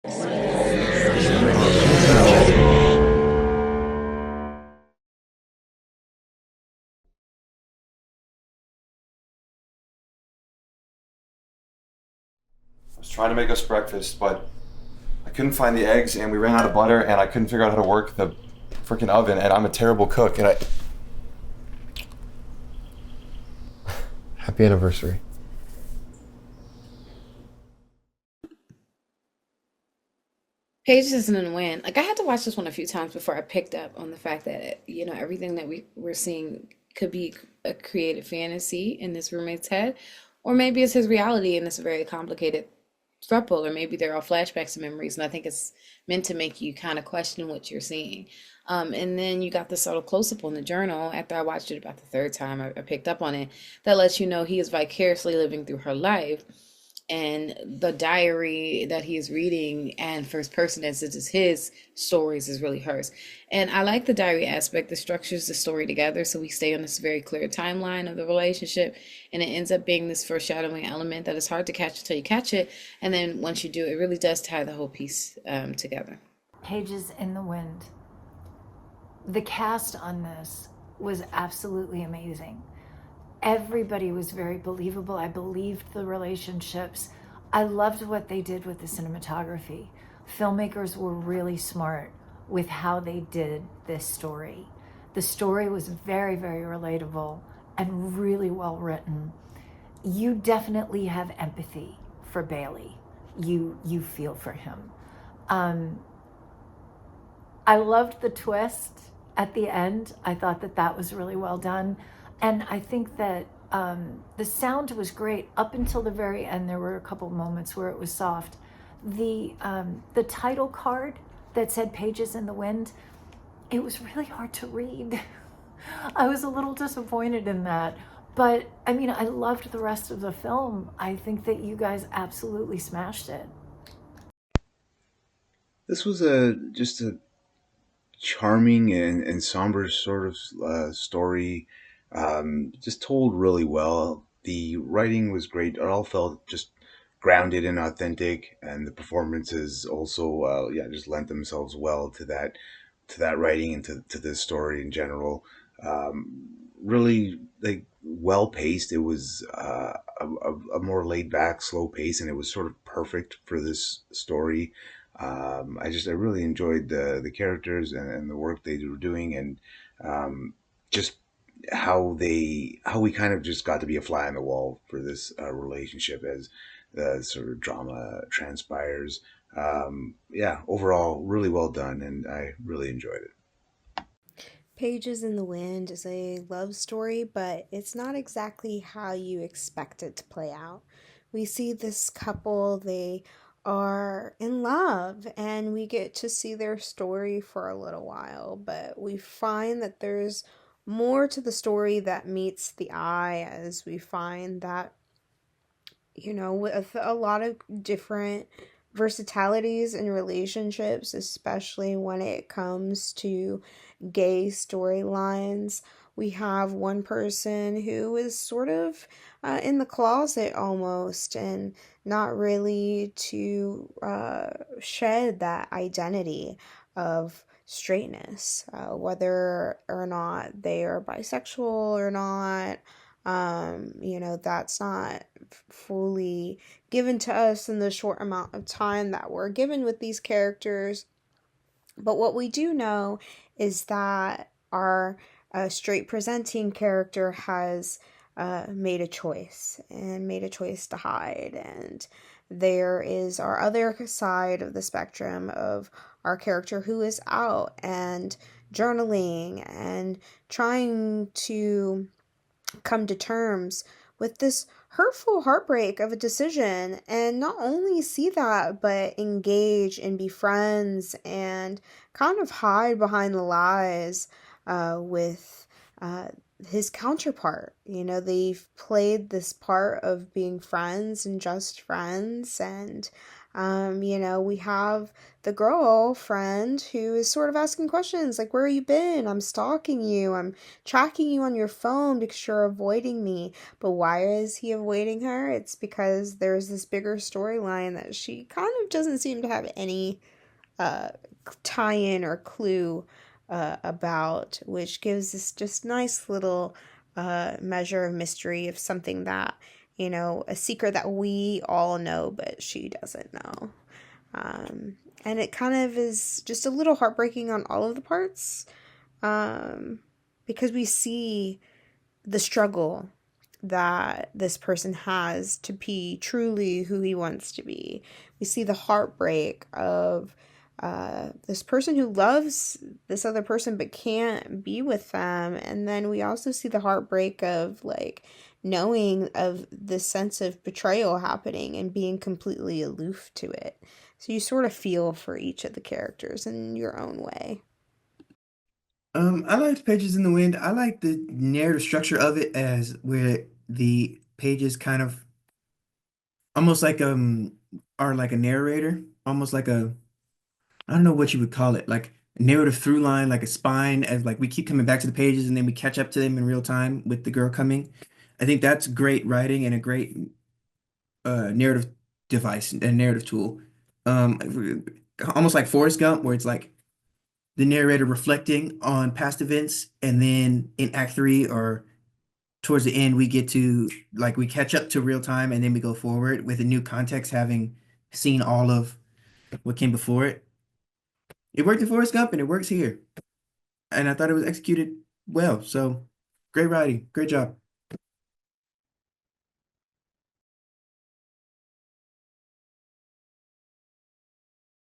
I was trying to make us breakfast, but I couldn't find the eggs, and we ran out of butter, and I couldn't figure out how to work the freaking oven, and I'm a terrible cook. And I happy anniversary. Paige doesn't win. Like I had to watch this one a few times before I picked up on the fact that everything that we're seeing could be a created fantasy in this roommate's head, or maybe it's his reality and it's a very complicated throuple, or maybe they're all flashbacks and memories. And I think it's meant to make you kind of question what you're seeing. And then you got the subtle close up on the journal after I watched it about the third time. I picked up on it that lets you know he is vicariously living through her life, and the diary that he is reading and first person as it is his stories is really hers. And I like the diary aspect that structures the story together so we stay on this very clear timeline of the relationship, and it ends up being this foreshadowing element that is hard to catch until you catch it, and then once you do, it really does tie the whole piece together. Pages in the Wind. The cast on this was absolutely amazing. Everybody was very believable. I believed the relationships. I loved what they did with the cinematography. Filmmakers were really smart with how they did this story. The story was very, very relatable and really well written. You definitely have empathy for Bailey. You feel for him. Um, I loved the twist at the end. I thought that that was really well done. And I think that the sound was great up until the very end. There were a couple moments where it was soft. The title card that said Pages in the Wind, it was really hard to read. I was a little disappointed in that. But I mean, I loved the rest of the film. I think that you guys absolutely smashed it. This was a just a charming and somber sort of story, just told really well. The writing was great. It all felt just grounded and authentic, and the performances also, yeah, just lent themselves well to that writing and to this story in general. Really like well paced. It was a more laid back, slow pace, and it was sort of perfect for this story. I really enjoyed the characters and the work they were doing, and just how we kind of just got to be a fly on the wall for this relationship as the sort of drama transpires. Yeah, overall, really well done, and I really enjoyed it. Pages in the Wind is a love story, but it's not exactly how you expect it to play out. We see this couple, they are in love, and we get to see their story for a little while, but we find that there's more to the story that meets the eye as we find that with a lot of different versatilities in relationships, especially when it comes to gay storylines. We have one person who is sort of in the closet almost and not really to shed that identity of straightness, whether or not they are bisexual or not. That's not fully given to us in the short amount of time that we're given with these characters. But what we do know is that our straight presenting character has made a choice and made a choice to hide. And there is our other side of the spectrum of our character who is out and journaling and trying to come to terms with this hurtful heartbreak of a decision, and not only see that but engage and be friends and kind of hide behind the lies with his counterpart. They've played this part of being friends and just friends, and We have the girlfriend who is sort of asking questions like, where have you been? I'm stalking you. I'm tracking you on your phone because you're avoiding me. But why is he avoiding her? It's because there's this bigger storyline that she kind of doesn't seem to have any uh, tie-in or clue about, which gives this just nice little measure of mystery of something that, a secret that we all know, but she doesn't know. And it kind of is just a little heartbreaking on all of the parts, um, because we see the struggle that this person has to be truly who he wants to be. We see the heartbreak of this person who loves this other person but can't be with them. And then we also see the heartbreak of like knowing of this sense of betrayal happening and being completely aloof to it. So you sort of feel for each of the characters in your own way. I liked Pages in the Wind. I like the narrative structure of it as where the pages kind of almost like are like a narrator, almost like a I don't know what you would call it, like a narrative through line, like a spine, as like we keep coming back to the pages and then we catch up to them in real time with the girl coming. I think that's great writing and a great narrative device and narrative tool. Almost like Forrest Gump, where it's like the narrator reflecting on past events, and then in Act Three or towards the end, we get to like we catch up to real time, and then we go forward with a new context, having seen all of what came before it. It worked in Forrest Gump, and it works here, and I thought it was executed well. So, great writing, great job.